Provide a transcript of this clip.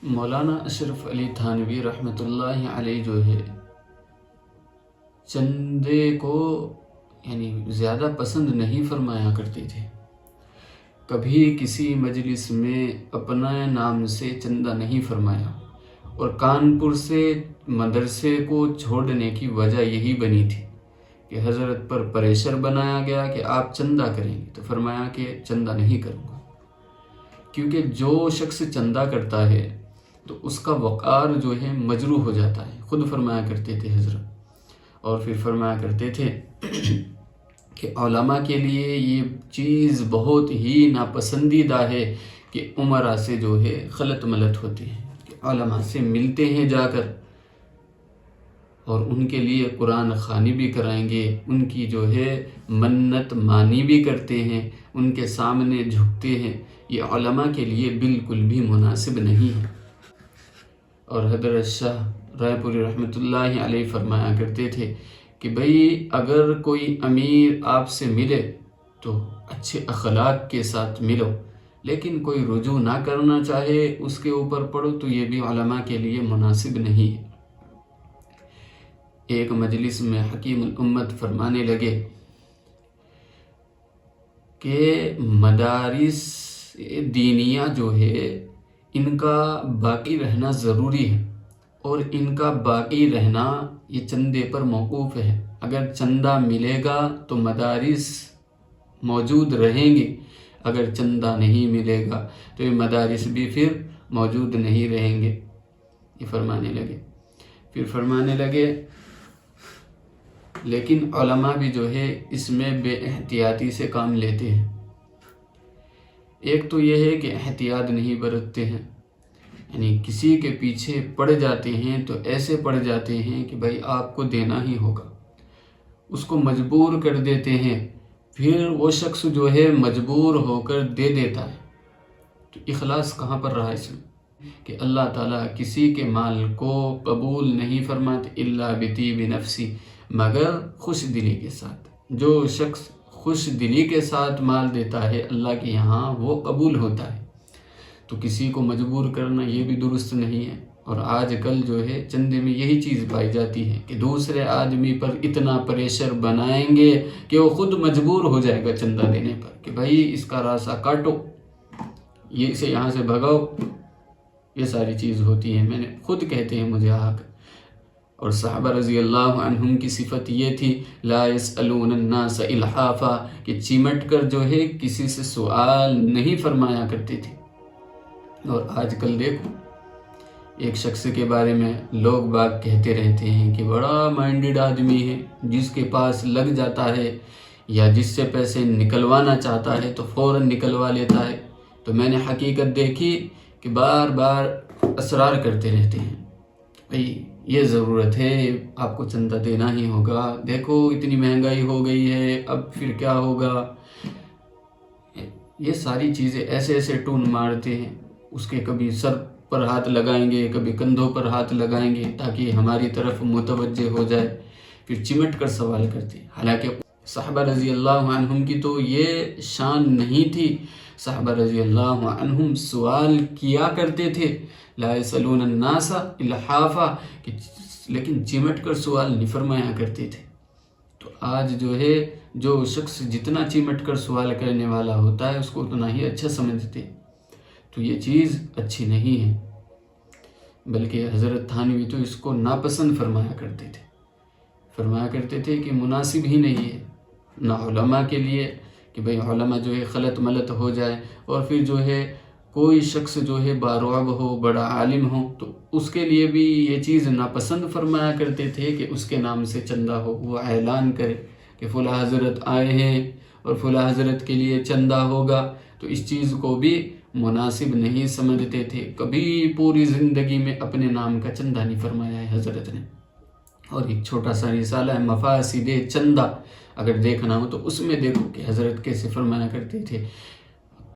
مولانا اشرف علی تھانوی رحمۃ اللہ علیہ جو ہے چندے کو زیادہ پسند نہیں فرمایا کرتے تھے۔ کبھی کسی مجلس میں اپنا نام سے چندہ نہیں فرمایا، اور کانپور سے مدرسے کو چھوڑنے کی وجہ یہی بنی تھی کہ حضرت پر پریشر بنایا گیا کہ آپ چندہ کریں گے، تو فرمایا کہ چندہ نہیں کروں گا، کیونکہ جو شخص چندہ کرتا ہے تو اس کا وقار جو ہے مجروح ہو جاتا ہے، خود فرمایا کرتے تھے حضرت۔ اور پھر فرمایا کرتے تھے کہ علماء کے لیے یہ چیز بہت ہی ناپسندیدہ ہے کہ عمرہ سے جو ہے خلط ملط ہوتی ہے، کہ علماء سے ملتے ہیں جا کر، اور ان کے لیے قرآن خوانی بھی کرائیں گے، ان کی جو ہے منت مانی بھی کرتے ہیں، ان کے سامنے جھکتے ہیں۔ یہ علماء کے لیے بالکل بھی مناسب نہیں ہے۔ اور حضرت شاہ رائے پوری رحمۃ اللہ علیہ فرمایا کرتے تھے کہ بھئی اگر کوئی امیر آپ سے ملے تو اچھے اخلاق کے ساتھ ملو، لیکن کوئی رجوع نہ کرنا چاہے اس کے اوپر پڑو تو یہ بھی علماء کے لیے مناسب نہیں ہے۔ ایک مجلس میں حکیم الامت فرمانے لگے کہ مدارس دینیہ جو ہے ان کا باقی رہنا ضروری ہے، اور ان کا باقی رہنا یہ چندے پر موقوف ہے۔ اگر چندہ ملے گا تو مدارس موجود رہیں گے، اگر چندہ نہیں ملے گا تو یہ مدارس بھی پھر موجود نہیں رہیں گے، یہ فرمانے لگے۔ پھر فرمانے لگے لیکن علماء بھی جو ہے اس میں بے احتیاطی سے کام لیتے ہیں۔ ایک تو یہ ہے کہ احتیاط نہیں برتتے ہیں، کسی کے پیچھے پڑ جاتے ہیں تو ایسے پڑ جاتے ہیں کہ بھائی آپ کو دینا ہی ہوگا، اس کو مجبور کر دیتے ہیں، پھر وہ شخص جو ہے مجبور ہو کر دے دیتا ہے، تو اخلاص کہاں پر رہا اس میں؟ کہ اللہ تعالیٰ کسی کے مال کو قبول نہیں فرماتے الا بطیب نفسی، مگر خوش دلی کے ساتھ۔ جو شخص خوش دلی کے ساتھ مال دیتا ہے اللہ کے یہاں وہ قبول ہوتا ہے، تو کسی کو مجبور کرنا یہ بھی درست نہیں ہے۔ اور آج کل جو ہے چندے میں یہی چیز پائی جاتی ہے کہ دوسرے آدمی پر اتنا پریشر بنائیں گے کہ وہ خود مجبور ہو جائے گا چندہ دینے پر، کہ بھائی اس کا راستہ کاٹو، یہ اسے یہاں سے بھگاؤ، یہ ساری چیز ہوتی ہے۔ میں نے خود کہتے ہیں مجھے آ کر، اور صحابہ رضی اللہ عنہم کی صفت یہ تھی لا يسألون الناس الحافا، کہ چمٹ کر جو ہے کسی سے سوال نہیں فرمایا کرتے تھے۔ اور آج کل دیکھو ایک شخص کے بارے میں لوگ باگ کہتے رہتے ہیں کہ بڑا مائنڈڈ آدمی ہے، جس کے پاس لگ جاتا ہے یا جس سے پیسے نکلوانا چاہتا ہے تو فوراً نکلوا لیتا ہے۔ تو میں نے حقیقت دیکھی کہ بار بار اصرار کرتے رہتے ہیں، بھئی یہ ضرورت ہے، آپ کو چندہ دینا ہی ہوگا، دیکھو اتنی مہنگائی ہو گئی ہے، اب پھر کیا ہوگا۔ یہ ساری چیزیں ایسے ایسے ٹون مارتے ہیں، اس کے کبھی سر پر ہاتھ لگائیں گے، کبھی کندھوں پر ہاتھ لگائیں گے تاکہ ہماری طرف متوجہ ہو جائے، پھر چمٹ کر سوال کرتے ہیں۔ حالانکہ صحابہ رضی اللہ عنہم کی تو یہ شان نہیں تھی، صحابہ رضی اللہ عنہم سوال کیا کرتے تھے لا يسألون الناس الحافا، لیکن چمٹ کر سوال نہیں فرمایا کرتے تھے۔ تو آج جو ہے جو شخص جتنا چمٹ کر سوال کرنے والا ہوتا ہے اس کو اتنا ہی اچھا سمجھتے، تو یہ چیز اچھی نہیں ہے۔ بلکہ حضرت تھانوی تو اس کو ناپسند فرمایا کرتے تھے کہ مناسب ہی نہیں ہے، نہ علماء کے لیے کہ بھئی علماء جو ہے خلط ملط ہو جائے، اور پھر جو ہے کوئی شخص جو ہے بارعب ہو، بڑا عالم ہو، تو اس کے لیے بھی یہ چیز ناپسند فرمایا کرتے تھے کہ اس کے نام سے چندہ ہو، وہ اعلان کرے کہ فلاں حضرت آئے ہیں اور فلاں حضرت کے لیے چندہ ہوگا، تو اس چیز کو بھی مناسب نہیں سمجھتے تھے۔ کبھی پوری زندگی میں اپنے نام کا چندہ نہیں فرمایا ہے حضرت نے۔ اور ایک چھوٹا سا رسالہ ہے مفاسد چندہ، اگر دیکھنا ہو تو اس میں دیکھو کہ حضرت کیسے فرمایا کرتے تھے